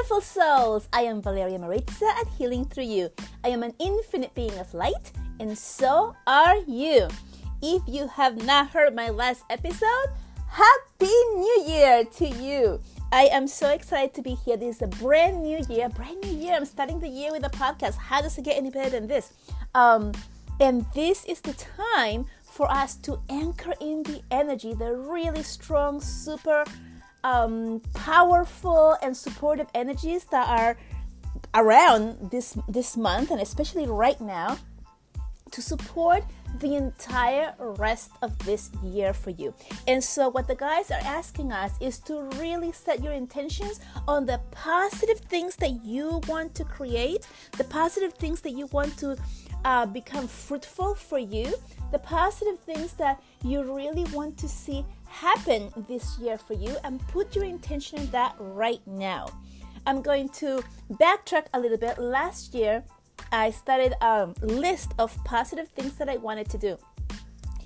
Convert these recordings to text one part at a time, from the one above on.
beautiful souls. I am Valeria Maritza at Healing Through You. I am an infinite being of light, and so are you. If you have not heard my last episode, Happy New Year to you. I am so excited to be here. This is a brand new year. I'm starting the year with a podcast. How does it get any better than this? And this is the time for us to anchor in the energy, the really strong, super powerful and supportive energies that are around this month, and especially right now, to support the entire rest of this year for you. And so what the guys are asking us is to really set your intentions on the positive things that you want to create, the positive things that you want to become fruitful for you, the positive things that you really want to see happen this year for you, and put your intention on that right now. I'm going to backtrack a little bit. Last year, I started a list of positive things that I wanted to do.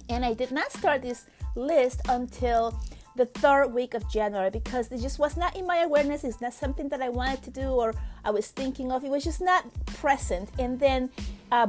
And I did not start this list until the third week of January because it just was not in my awareness. It's not something that I wanted to do or I was thinking of. It was just not present. And then,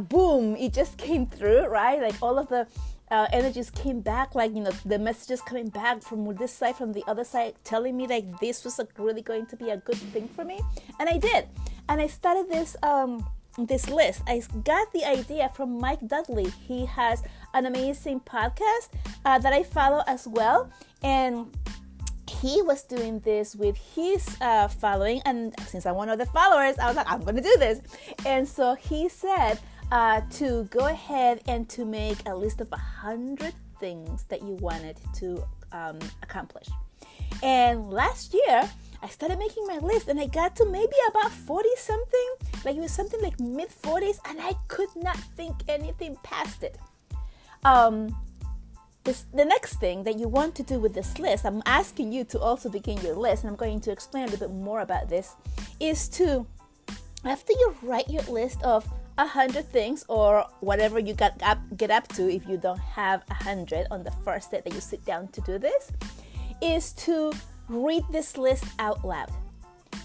boom, it just came through, right? Like all of the energies came back, like, the messages coming back from this side, from the other side, telling me like this was really going to be a good thing for me. And I did. And I started this list. I got the idea from Mike Dudley. He has an amazing podcast that I follow as well. And he was doing this with his following. And since I'm one of the followers, I was like, I'm going to do this. And so he said to go ahead and to make a list of 100 things that you wanted to accomplish. And last year, I started making my list and I got to maybe about 40 something, like it was something like mid 40s, and I could not think anything past it. The next thing that you want to do with this list, I'm asking you to also begin your list, and I'm going to explain a little bit more about this, is to, after you write your list of 100 things or whatever you get up to, if you don't have 100 on the first day that you sit down to do this, is to read this list out loud.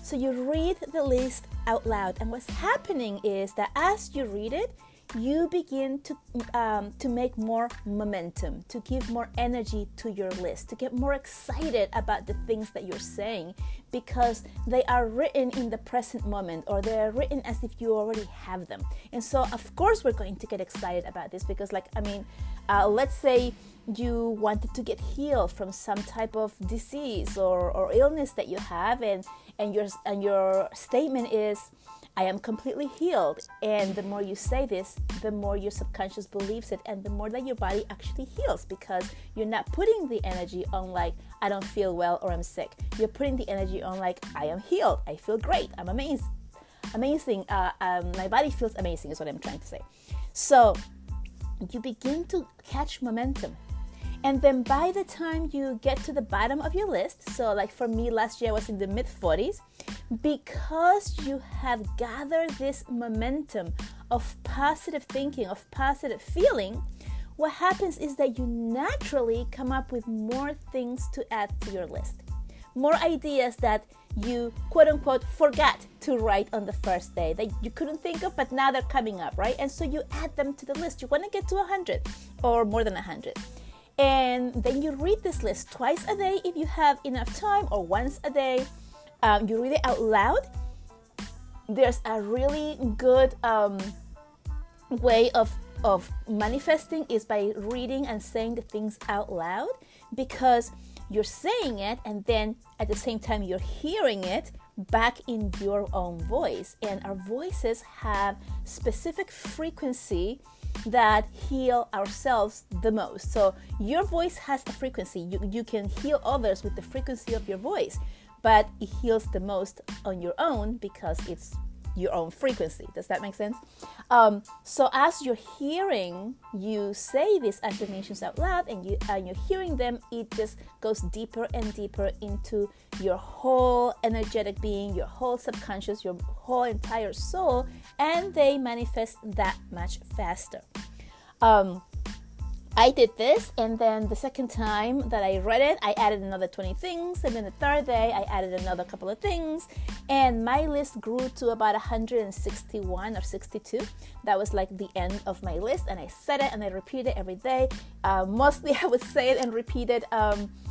So you read the list out loud, and what's happening is that as you read it, you begin to make more momentum, to give more energy to your list, to get more excited about the things that you're saying, because they are written in the present moment, or they're written as if you already have them. And so of course we're going to get excited about this because let's say you wanted to get healed from some type of disease or illness that you have, and your statement is, I am completely healed. And the more you say this, the more your subconscious believes it, and the more that your body actually heals, because you're not putting the energy on like, I don't feel well or I'm sick. You're putting the energy on like, I am healed. I feel great. I'm amazing. My body feels amazing is what I'm trying to say. So you begin to catch momentum. And then by the time you get to the bottom of your list, so like for me last year I was in the mid 40s, because you have gathered this momentum of positive thinking, of positive feeling, what happens is that you naturally come up with more things to add to your list. More ideas that you quote unquote forgot to write on the first day that you couldn't think of, but now they're coming up, right? And so you add them to the list. You want to get to 100 or more than 100. And then you read this list twice a day if you have enough time, or once a day. You read it out loud. There's a really good way of manifesting is by reading and saying the things out loud, because you're saying it and then at the same time you're hearing it back in your own voice. And our voices have specific frequency that heal ourselves the most. So your voice has a frequency. You can heal others with the frequency of your voice, but it heals the most on your own because it's your own frequency. Does that make sense? So as you're hearing you say these affirmations out loud and you're hearing them, it just goes deeper and deeper into your whole energetic being, your whole subconscious, your whole entire soul, and they manifest that much faster. I did this, and then the second time that I read it, I added another 20 things, and then the third day, I added another couple of things, and my list grew to about 161 or 62. That was like the end of my list, and I said it, and I repeated it every day. Mostly, I would say it and repeat it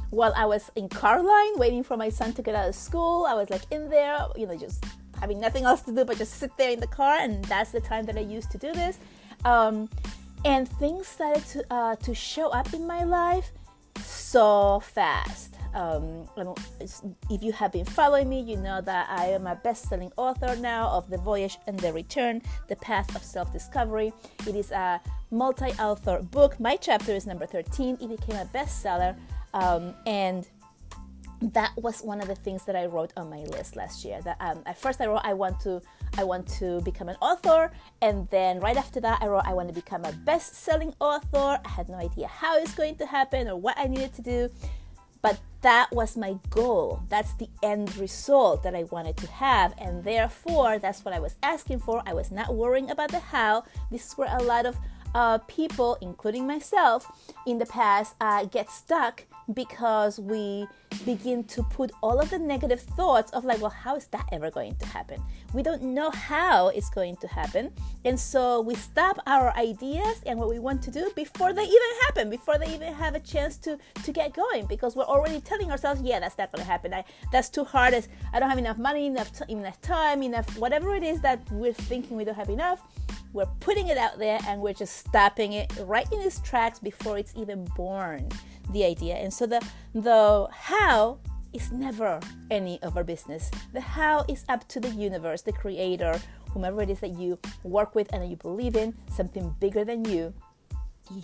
while I was in car line, waiting for my son to get out of school. I was like in there, just having nothing else to do but just sit there in the car, and that's the time that I used to do this. And things started to show up in my life so fast. If you have been following me, you know that I am a best-selling author now of The Voyage and the Return, The Path of Self-Discovery. It is a multi-author book. My chapter is number 13. It became a bestseller, and that was one of the things that I wrote on my list last year. That at first I wrote I want to become an author, and then right after that I wrote I want to become a best-selling author. I had no idea how it's going to happen or what I needed to do, but that was my goal. That's the end result that I wanted to have, and therefore that's what I was asking for. I was not worrying about the how. This is where a lot of people, including myself, in the past get stuck, because we begin to put all of the negative thoughts of like, well, how is that ever going to happen? We don't know how it's going to happen. And so we stop our ideas and what we want to do before they even happen, before they even have a chance to get going, because we're already telling ourselves, yeah, that's not going to happen. That's too hard. I don't have enough money, enough time, enough whatever it is that we're thinking we don't have enough. We're putting it out there, and we're just stopping it right in its tracks before it's even born, the idea. And so the how is never any of our business. The how is up to the universe, the creator, whomever it is that you work with and that you believe in, something bigger than you.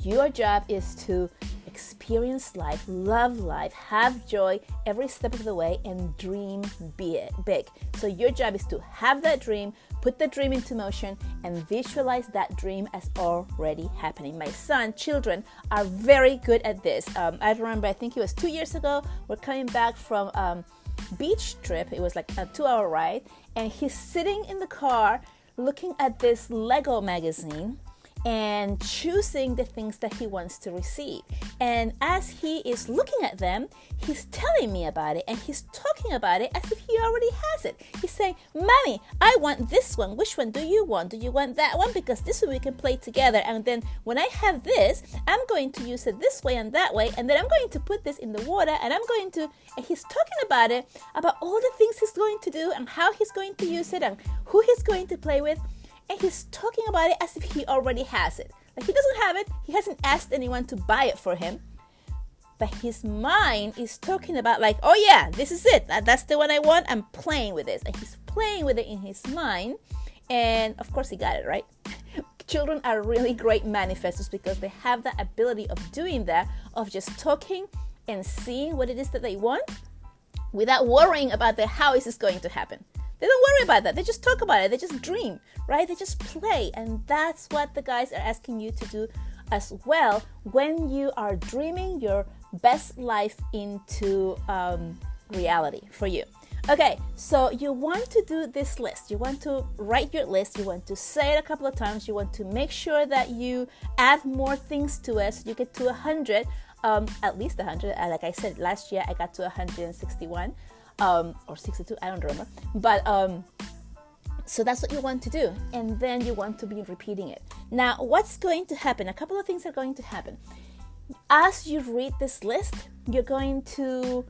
Your job is to experience life, love life, have joy every step of the way, and dream big. So your job is to have that dream, put the dream into motion, and visualize that dream as already happening. My children are very good at this. I remember, I think it was 2 years ago, we're coming back from beach trip. It was like a 2-hour ride, and he's sitting in the car looking at this Lego magazine and choosing the things that he wants to receive. And as he is looking at them, he's telling me about it, and he's talking about it as if he already has it. He's saying, Mommy, I want this one. Which one do you want? Do you want that one? Because this one we can play together. And then when I have this, I'm going to use it this way and that way. And then I'm going to put this in the water, and I'm going to, and he's talking about it, about all the things he's going to do and how he's going to use it and who he's going to play with. And he's talking about it as if he already has it. Like, he doesn't have it. He hasn't asked anyone to buy it for him. But his mind is talking about like, oh yeah, this is it. That's the one I want. I'm playing with this. And he's playing with it in his mind. And of course he got it, right? Children are really great manifestors because they have the ability of doing that, of just talking and seeing what it is that they want without worrying about how is this going to happen. They don't worry about that. They just talk about it. They just dream, right? They just play. And that's what the guys are asking you to do as well when you are dreaming your best life into reality for you. Okay, so you want to do this list. You want to write your list. You want to say it a couple of times. You want to make sure that you add more things to it so you get to 100, at least 100. Like I said, last year I got to 161. Or 62, I don't remember. But so that's what you want to do. And then you want to be repeating it. Now, what's going to happen? A couple of things are going to happen. As you read this list, you're going to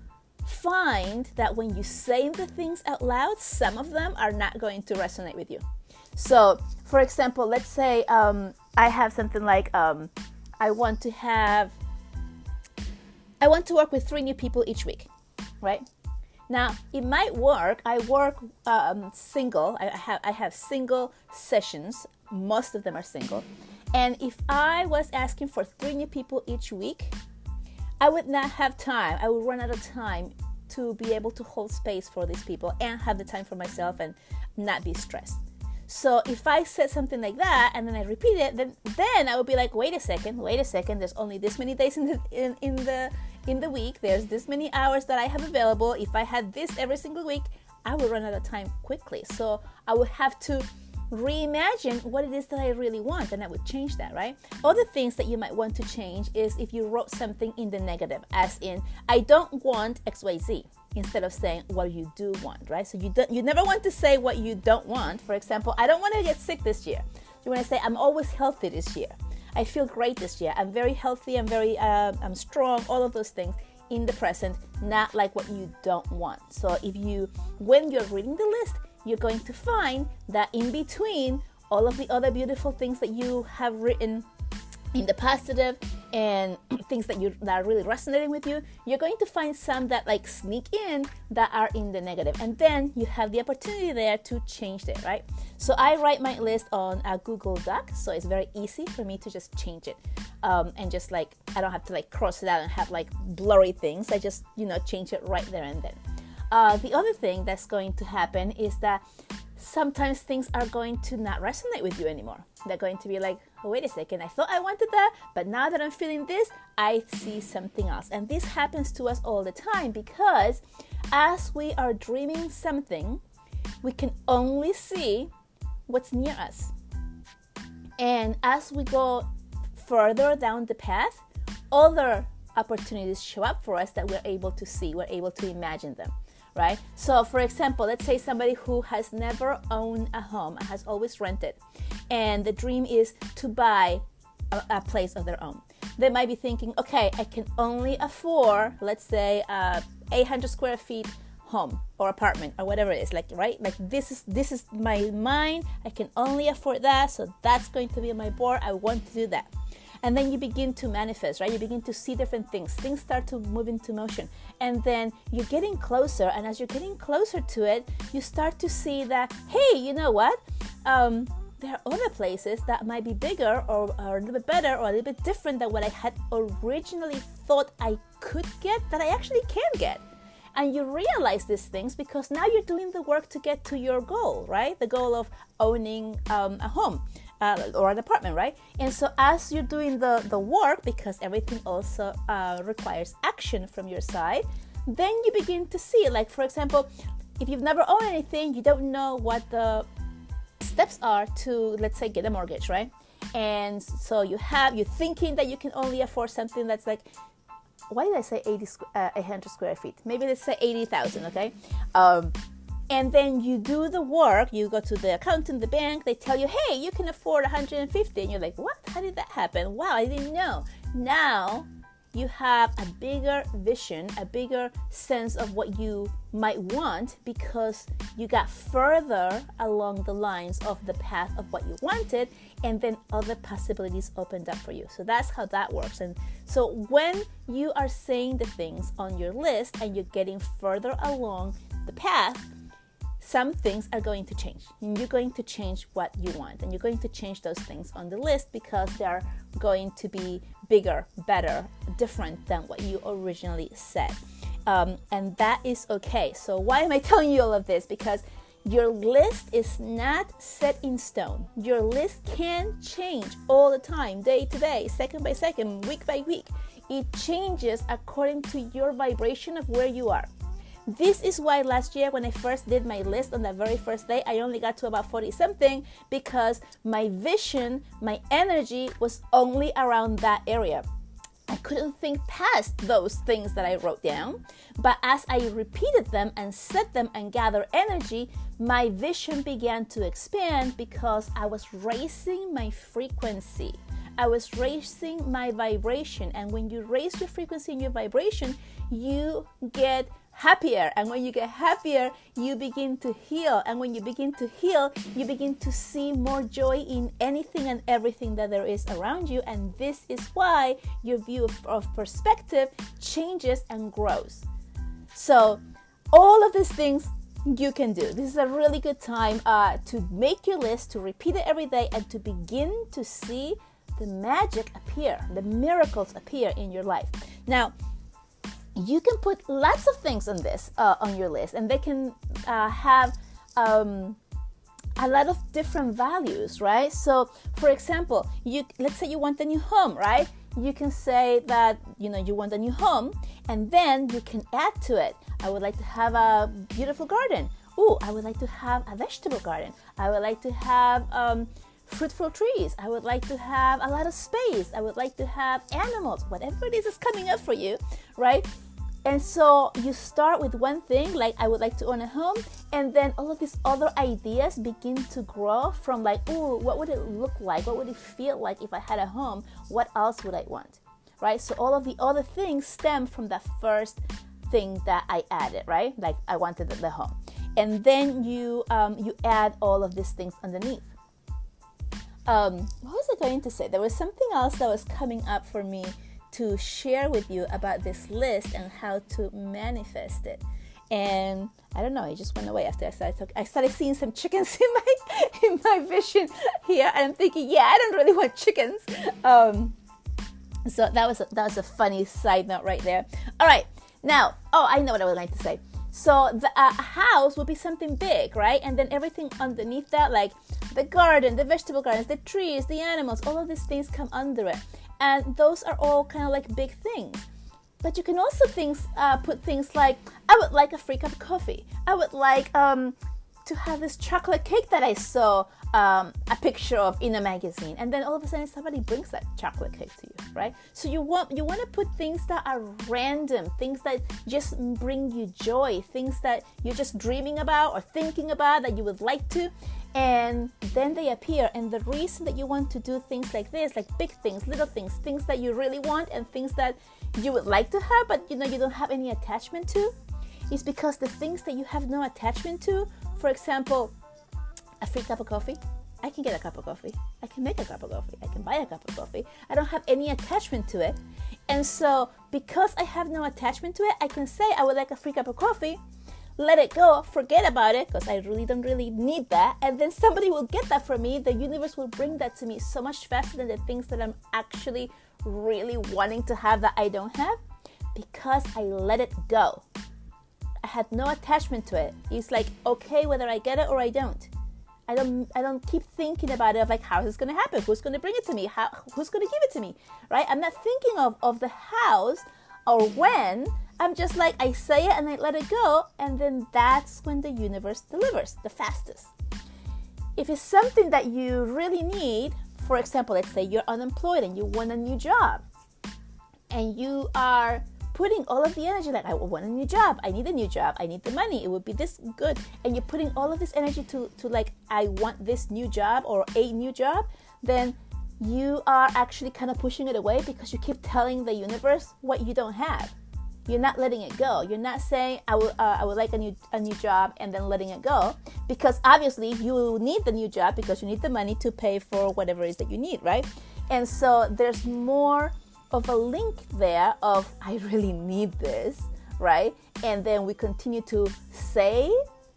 find that when you say the things out loud, some of them are not going to resonate with you. So, for example, let's say I have something like I want to work with 3 new people each week, right? Now, it might work. I work single. I have single sessions. Most of them are single. And if I was asking for 3 new people each week, I would not have time. I would run out of time to be able to hold space for these people and have the time for myself and not be stressed. So if I said something like that and then I repeat it, then I would be like, wait a second. There's only this many days in the week. There's this many hours that I have available. If I had this every single week, I would run out of time quickly. So I would have to reimagine what it is that I really want, and I would change that, right? Other things that you might want to change is if you wrote something in the negative, as in, I don't want XYZ, instead of saying what you do want, right? So you never want to say what you don't want. For example, I don't want to get sick this year. You want to say, I'm always healthy this year. I feel great this year. I'm very healthy. I'm strong. All of those things in the present, not like what you don't want. So when you're reading the list, you're going to find that in between all of the other beautiful things that you have written in the positive and things that are really resonating with you, you're going to find some that like sneak in that are in the negative. And then you have the opportunity there to change it, right? So I write my list on a Google Doc, so it's very easy for me to just change it. And just like, I don't have to like cross it out and have like blurry things. I just, change it right there and then. The other thing that's going to happen is that sometimes things are going to not resonate with you anymore. They're going to be like, oh, wait a second, I thought I wanted that, but now that I'm feeling this, I see something else. And this happens to us all the time because as we are dreaming something, we can only see what's near us. And as we go further down the path, other opportunities show up for us that we're able to see, we're able to imagine them. Right? So for example, let's say somebody who has never owned a home and has always rented, and the dream is to buy a place of their own. They might be thinking, okay, I can only afford, let's say, 800 square feet home or apartment or whatever it is, like, right? Like this is my mind. I can only afford that. So that's going to be on my board. I want to do that. And then you begin to manifest, right? You begin to see different things. Things start to move into motion. And then you're getting closer. And as you're getting closer to it, you start to see that, hey, you know what? There are other places that might be bigger or a little bit better or a little bit different than what I had originally thought I could get, that I actually can get. And you realize these things because now you're doing the work to get to your goal, right? The goal of owning a home. Or an apartment, right? And so as you're doing the work, because everything also requires action from your side, then you begin to see, like, for example, if you've never owned anything, you don't know what the steps are to, let's say, get a mortgage, right? And so you're thinking that you can only afford something that's like, why did I say 800 square feet? Maybe let's say 80,000, okay? And then you do the work, you go to the accountant, the bank, they tell you, hey, you can afford 150. And you're like, what? How did that happen? Wow, I didn't know. Now you have a bigger vision, a bigger sense of what you might want because you got further along the lines of the path of what you wanted, and then other possibilities opened up for you. So that's how that works. And so when you are saying the things on your list and you're getting further along the path, some things are going to change. And you're going to change what you want. And you're going to change those things on the list because they're going to be bigger, better, different than what you originally said. And that is okay. So why am I telling you all of this? Because your list is not set in stone. Your list can change all the time, day to day, second by second, week by week. It changes according to your vibration of where you are. This is why last year when I first did my list on the very first day, I only got to about 40 something because my vision, my energy was only around that area. I couldn't think past those things that I wrote down, but as I repeated them and said them and gathered energy, my vision began to expand because I was raising my frequency. I was raising my vibration, and when you raise your frequency and your vibration, you get happier, and when you get happier, you begin to heal, and when you begin to heal, you begin to see more joy in anything and everything that there is around you, and this is why your view of perspective changes and grows. So all of these things you can do. This is a really good time to make your list, to repeat it every day, and to begin to see the magic appear, the miracles appear in your life. Now, you can put lots of things on this on your list, and they can have a lot of different values, right? So, for example, let's say you want a new home, right? You can say that you want a new home, and then you can add to it, I would like to have a beautiful garden, oh, I would like to have a vegetable garden. I would like to have fruitful trees. I would like to have a lot of space. I would like to have animals, whatever it is coming up for you, right? And so you start with one thing, like I would like to own a home, and then all of these other ideas begin to grow from like, oh, what would it look like? What would it feel like if I had a home? What else would I want, right? So all of the other things stem from that first thing that I added, right? Like I wanted the home. And then you add all of these things underneath. What was I going to say? There was something else that was coming up for me to share with you about this list and how to manifest it. And I don't know, it just went away after I started seeing some chickens in my vision here, and I'm thinking, yeah, I don't really want chickens. So that was a funny side note right there. All right, now, I know what I would like to say. So the house would be something big, right? And then everything underneath that, like the garden, the vegetable gardens, the trees, the animals, all of these things come under it. And those are all kind of like big things. But you can also put things like, I would like a free cup of coffee. I would like to have this chocolate cake that I saw a picture of in a magazine. And then all of a sudden somebody brings that chocolate cake to you, right? So you want to put things that are random, things that just bring you joy, things that you're just dreaming about or thinking about that you would like to. And then they appear. And the reason that you want to do things like this, like big things, little things, things that you really want and things that you would like to have, but you don't have any attachment to, is because the things that you have no attachment to, for example, a free cup of coffee. I can get a cup of coffee. I can make a cup of coffee. I can buy a cup of coffee. I don't have any attachment to it. And so because I have no attachment to it, I can say I would like a free cup of coffee, let it go, forget about it, because I don't really need that. And then somebody will get that for me. The universe will bring that to me so much faster than the things that I'm actually really wanting to have that I don't have, because I let it go. I had no attachment to it. It's like, okay, whether I get it or I don't. I don't keep thinking about it of like, how is this going to happen? Who's going to bring it to me? Who's going to give it to me? Right? I'm not thinking of the hows or when. I'm just like, I say it and I let it go. And then that's when the universe delivers the fastest. If it's something that you really need, for example, let's say you're unemployed and you want a new job. And you are putting all of the energy, like, I want a new job, I need a new job, I need the money, it would be this good. And you're putting all of this energy to like, I want this new job or a new job, then you are actually kind of pushing it away because you keep telling the universe what you don't have. You're not letting it go. You're not saying, I would like a new job and then letting it go, because obviously you need the new job because you need the money to pay for whatever it is that you need, right? And so there's more of a link there of, I really need this, right? And then we continue to say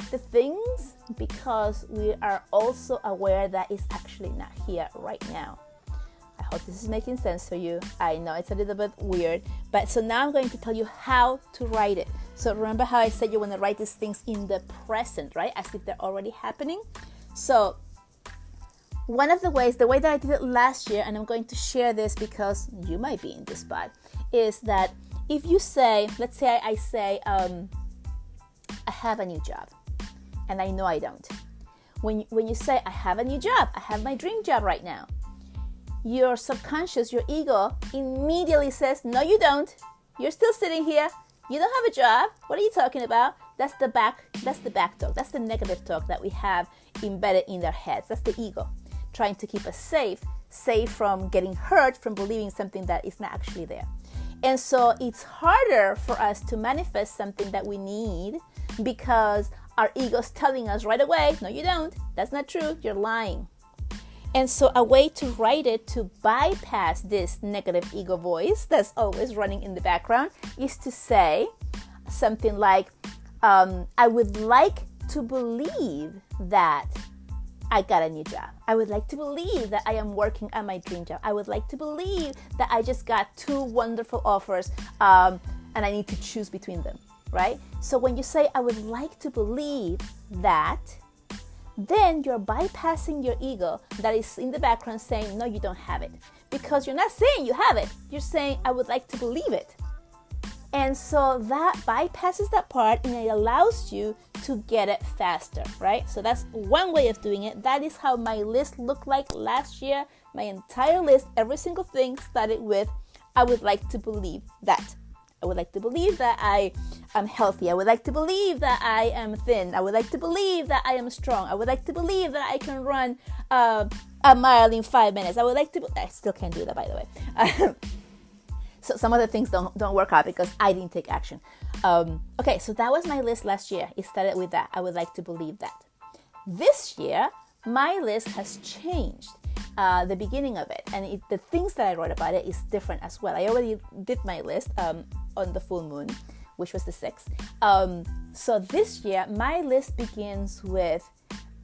the things because we are also aware that it's actually not here right now. I hope this is making sense for you. I know it's a little bit weird, but so now I'm going to tell you how to write it. So remember how I said you want to write these things in the present, right? As if they're already happening. So one of the ways, the way that I did it last year, and I'm going to share this because you might be in this spot, is that if you say, let's say I say, I have a new job, and I know I don't. When you say, I have a new job, I have my dream job right now, your subconscious, your ego immediately says, no, you don't. You're still sitting here. You don't have a job. What are you talking about? That's the back talk. That's the negative talk that we have embedded in our heads. That's the ego trying to keep us safe from getting hurt, from believing something that is not actually there. And so it's harder for us to manifest something that we need because our ego's telling us right away, no, you don't. That's not true. You're lying. And so a way to write it to bypass this negative ego voice that's always running in the background is to say something like, I would like to believe that I got a new job. I would like to believe that I am working on my dream job. I would like to believe that I just got 2 wonderful offers and I need to choose between them, right? So when you say, I would like to believe that, then you're bypassing your ego that is in the background saying, no, you don't have it. Because you're not saying you have it. You're saying, I would like to believe it. And so that bypasses that part and it allows you to get it faster, right? So that's one way of doing it. That is how my list looked like last year. My entire list, every single thing started with, I would like to believe that. I would like to believe that I am healthy. I would like to believe that I am thin. I would like to believe that I am strong. I would like to believe that I can run a mile in 5 minutes. I still can't do that, by the way. So some of the things don't work out because I didn't take action. Okay, so that was my list last year. It started with that. I would like to believe that. This year, my list has changed. The beginning of it, and the things that I wrote about it is different as well. I already did my list on the full moon, which was the 6th. So this year, my list begins with,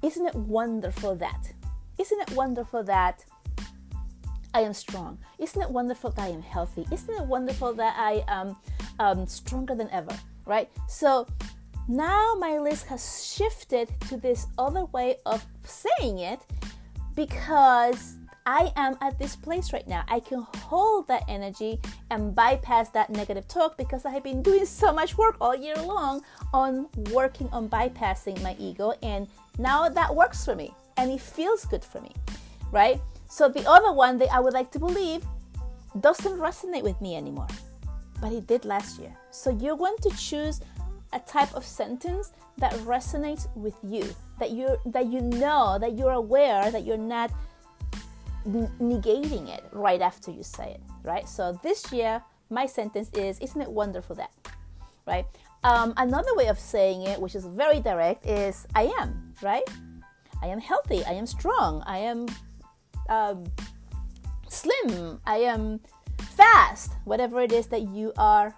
isn't it wonderful that? Isn't it wonderful that I am strong? Isn't it wonderful that I am healthy? Isn't it wonderful that I am stronger than ever, right? So now my list has shifted to this other way of saying it, because I am at this place right now. I can hold that energy and bypass that negative talk because I have been doing so much work all year long on working on bypassing my ego, and now that works for me and it feels good for me, right? So the other one that I would like to believe doesn't resonate with me anymore, but it did last year. So you're going to choose a type of sentence that resonates with you, that you're aware that you're not negating it right after you say it, right? So this year, my sentence is, isn't it wonderful that, right? Another way of saying it, which is very direct, is I am, right? I am healthy, I am strong, I am slim, I am fast, whatever it is that you are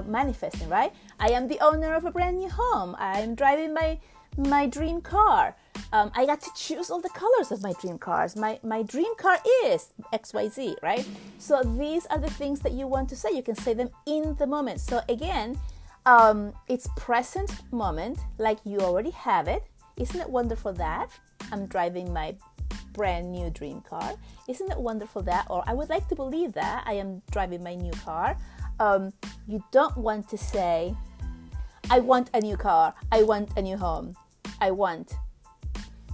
manifesting, right? I am the owner of a brand new home. I'm driving my dream car. I got to choose all the colors of my dream cars. My dream car is XYZ, right? So these are the things that you want to say. You can say them in the moment. So again, it's present moment, like you already have it. Isn't it wonderful that I'm driving my brand new dream car? Isn't it wonderful that, or I would like to believe that I am driving my new car. You don't want to say, I want a new car, I want a new home, I want.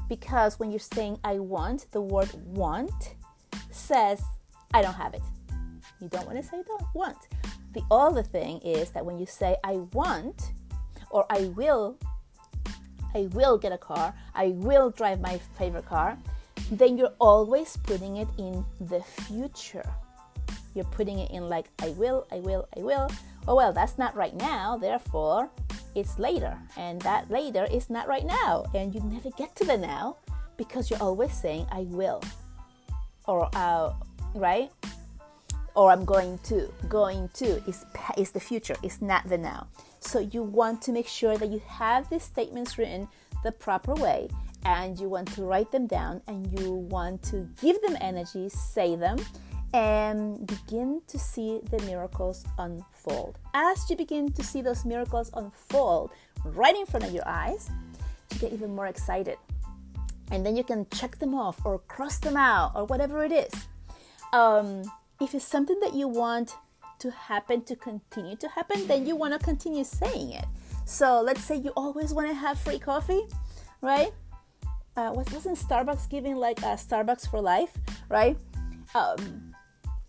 Because when you're saying I want, the word want says I don't have it. You don't want to say don't want. The other thing is that when you say I want, or I will get a car, I will drive my favorite car, then you're always putting it in the future. You're putting it in like, I will. Oh, well, that's not right now. Therefore, it's later. And that later is not right now. And you never get to the now because you're always saying, I will. Or, right? Or I'm going to. Going to is the future. It's not the now. So you want to make sure that you have these statements written the proper way. And you want to write them down. And you want to give them energy, say them, and begin to see the miracles unfold. As you begin to see those miracles unfold right in front of your eyes, you get even more excited. And then you can check them off or cross them out or whatever it is. If it's something that you want to happen, to continue to happen, then you want to continue saying it. So let's say you always want to have free coffee, right? Wasn't Starbucks giving like Starbucks for life, right?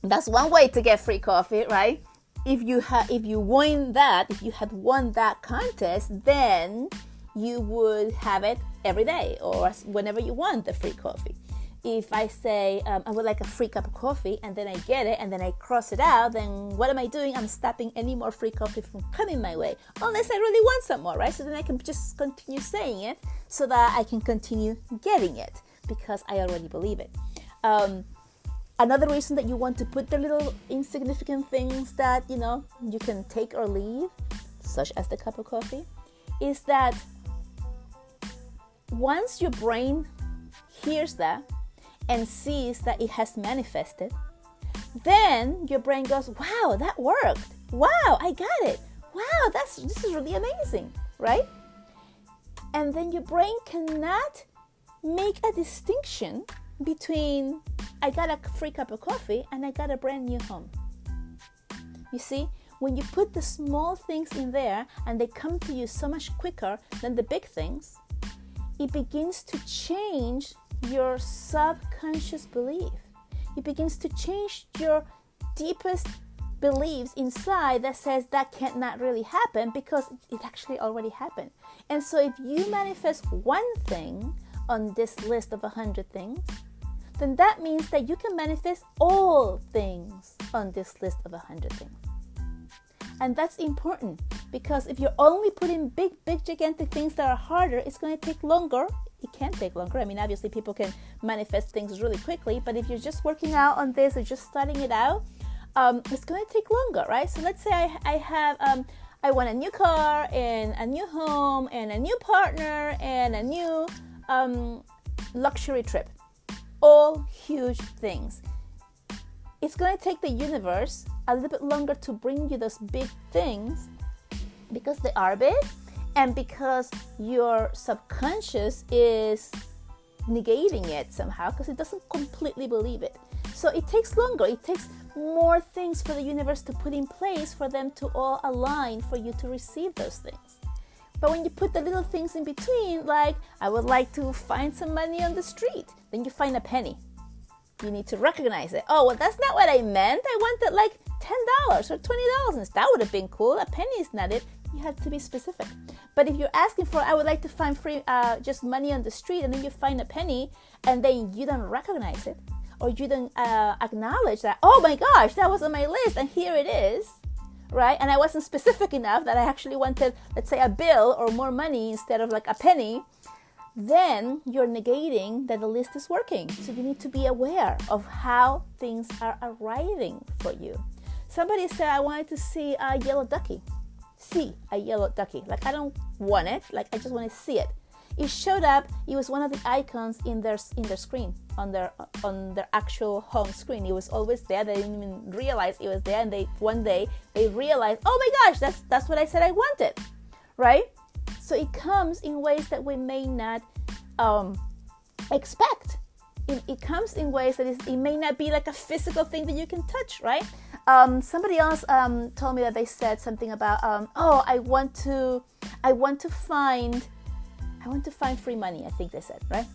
That's one way to get free coffee, right? If you had won that contest, then you would have it every day or whenever you want the free coffee. If I say I would like a free cup of coffee and then I get it and then I cross it out, then what am I doing? I'm stopping any more free coffee from coming my way, unless I really want some more, right? So then I can just continue saying it so that I can continue getting it because I already believe it. Another reason that you want to put the little insignificant things that, you can take or leave, such as the cup of coffee, is that once your brain hears that and sees that it has manifested, then your brain goes, wow, that worked. Wow, I got it. Wow, this is really amazing, right? And then your brain cannot make a distinction between I got a free cup of coffee and I got a brand new home. You see, when you put the small things in there and they come to you so much quicker than the big things, it begins to change your subconscious belief. It begins to change your deepest beliefs inside that says that cannot really happen because it actually already happened. And so if you manifest one thing on this list of 100 things, then that means that you can manifest all things on this list of 100 things. And that's important because if you're only putting big, gigantic things that are harder, it's going to take longer. It can take longer. I mean, obviously people can manifest things really quickly, but if you're just working out on this or just starting it out, it's going to take longer, right? So let's say I want a new car and a new home and a new partner and a new luxury trip. All huge things. It's going to take the universe a little bit longer to bring you those big things because they are big and because your subconscious is negating it somehow because it doesn't completely believe it. So it takes longer. It takes more things for the universe to put in place for them to all align for you to receive those things. But when you put the little things in between, like I would like to find some money on the street, then you find a penny. You need to recognize it. Oh, well, that's not what I meant. I wanted like $10 or $20. That would have been cool. A penny is not it. You have to be specific. But if you're asking for, I would like to find free, just money on the street, and then you find a penny, and then you don't recognize it, or you don't acknowledge that, oh my gosh, that was on my list, and here it is, right? And I wasn't specific enough that I actually wanted, let's say, a bill or more money instead of like a penny, then you're negating that the list is working. So you need to be aware of how things are arriving for you. Somebody said, I wanted to see a yellow ducky. See a yellow ducky. Like, I don't want it. Like, I just want to see it. It showed up. It was one of the icons in their screen, on their actual home screen. It was always there. They didn't even realize it was there. And one day they realized, oh my gosh, that's what I said I wanted, right? So it comes in ways that we may not expect. It comes in ways that it may not be like a physical thing that you can touch, right? Somebody else told me that they said something about, I want to find free money. I think they said, right?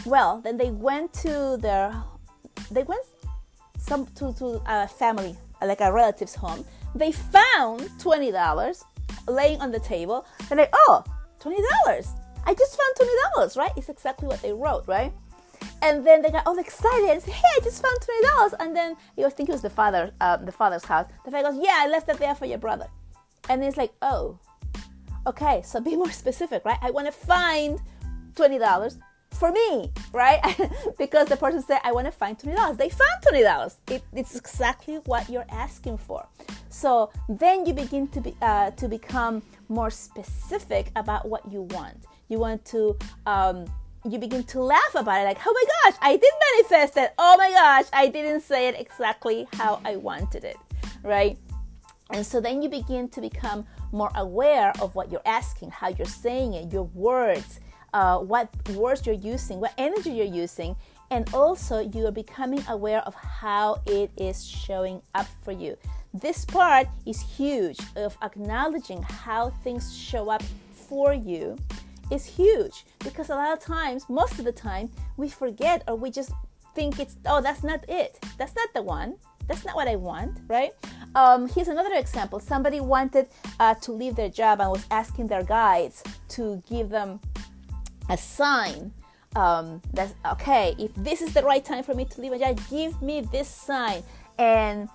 Well, then they went to a family, like a relative's home. They found $20 laying on the table. They're like, oh, $20. I just found $20, right? It's exactly what they wrote, right? And then they got all excited and said, hey, I just found $20. And then I think it was the father's house. The father goes, yeah, I left it there for your brother. And it's like, oh, okay, so be more specific, right? I want to find $20 for me, right? Because the person said, I want to find $20. They found $20. It's exactly what you're asking for. So then you begin to become more specific about what you want. You want to, you begin to laugh about it, like, oh my gosh, I did manifest it. Oh my gosh, I didn't say it exactly how I wanted it, right? And so then you begin to become more aware of what you're asking, how you're saying it, your words, what words you're using, what energy you're using, and also you are becoming aware of how it is showing up for you. This part is huge, of acknowledging how things show up for you is huge, because a lot of times, most of the time, we forget or we just think that's not it. That's not the one. That's not what I want, right? Here's another example. Somebody wanted to leave their job and was asking their guides to give them a sign that's, okay, if this is the right time for me to leave my job, give me this sign. And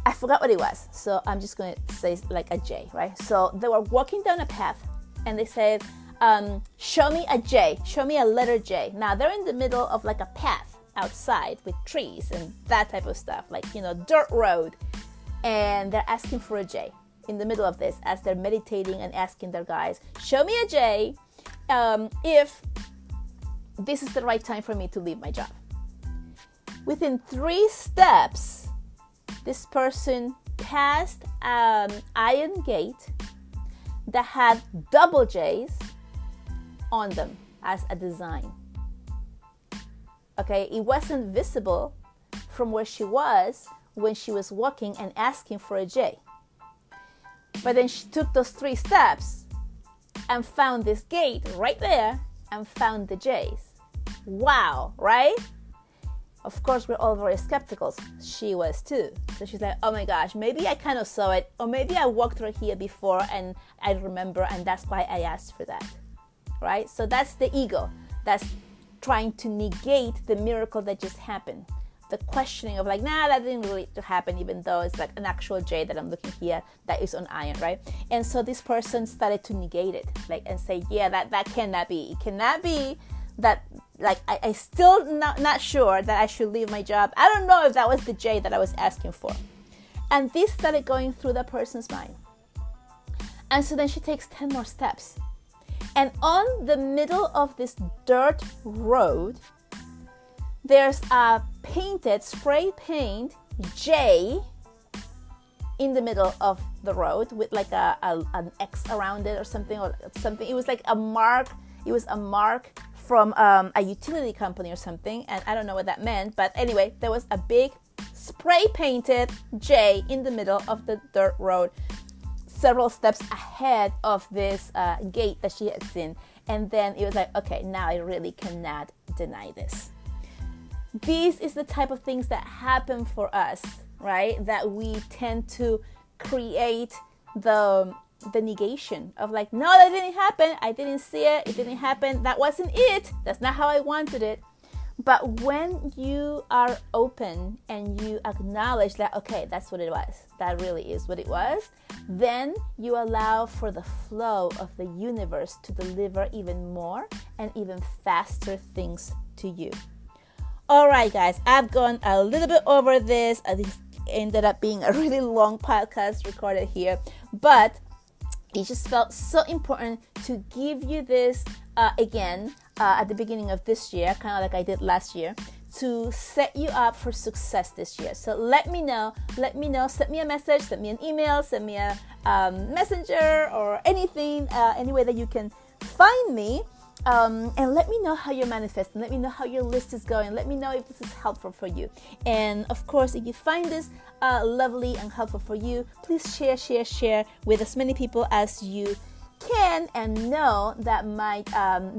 I forgot what it was, so I'm just going to say like a J, right? So they were walking down a path and they said, show me a J, show me a letter J. Now they're in the middle of like a path outside with trees and that type of stuff, like, dirt road. And they're asking for a J in the middle of this as they're meditating and asking their guides, show me a J if this is the right time for me to leave my job. Within 3 steps, this person passed an iron gate that had double J's on them as a design. Okay, it wasn't visible from where she was when she was walking and asking for a J. But then she took those 3 steps and found this gate right there and found the J's. Wow, right? Of course, we're all very skeptical. She was too. So she's like, oh my gosh, maybe I kind of saw it, or maybe I walked through here before and I remember, and that's why I asked for that, right? So that's the ego that's trying to negate the miracle that just happened. The questioning of like, nah, that didn't really happen, even though it's like an actual jade that I'm looking here that is on iron, right? And so this person started to negate it, like, and say, yeah, that cannot be. It cannot be that, like, I still not sure that I should leave my job. I don't know if that was the jade that I was asking for. And this started going through that person's mind. And so then she takes 10 more steps. And on the middle of this dirt road, there's a painted, spray paint J in the middle of the road with like an X around it or something. It was like a mark. It was a mark from a utility company or something. And I don't know what that meant. But anyway, there was a big spray painted J in the middle of the dirt road, several steps ahead of this gate that she had seen. And then it was like, okay, now I really cannot deny this. This is the type of things that happen for us, right? That we tend to create the negation of like, no, that didn't happen. I didn't see it. It didn't happen. That wasn't it. That's not how I wanted it. But when you are open and you acknowledge that, okay, that's what it was, that really is what it was, then you allow for the flow of the universe to deliver even more and even faster things to you. All right, guys, I've gone a little bit over this. This ended up being a really long podcast recorded here, but it just felt so important to give you this again at the beginning of this year, kind of like I did last year, to set you up for success this year. So let me know, send me a message, send me an email, send me a messenger or anything, any way that you can find me. And let me know how you're manifesting. Let me know how your list is going. Let me know if this is helpful for you. And of course, if you find this lovely and helpful for you, please share with as many people as you can and know that might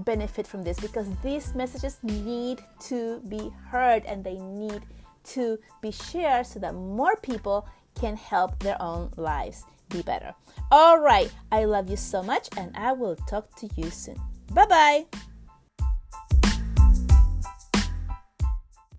benefit from this, because these messages need to be heard and they need to be shared so that more people can help their own lives be better. All right. I love you so much, and I will talk to you soon. Bye-bye.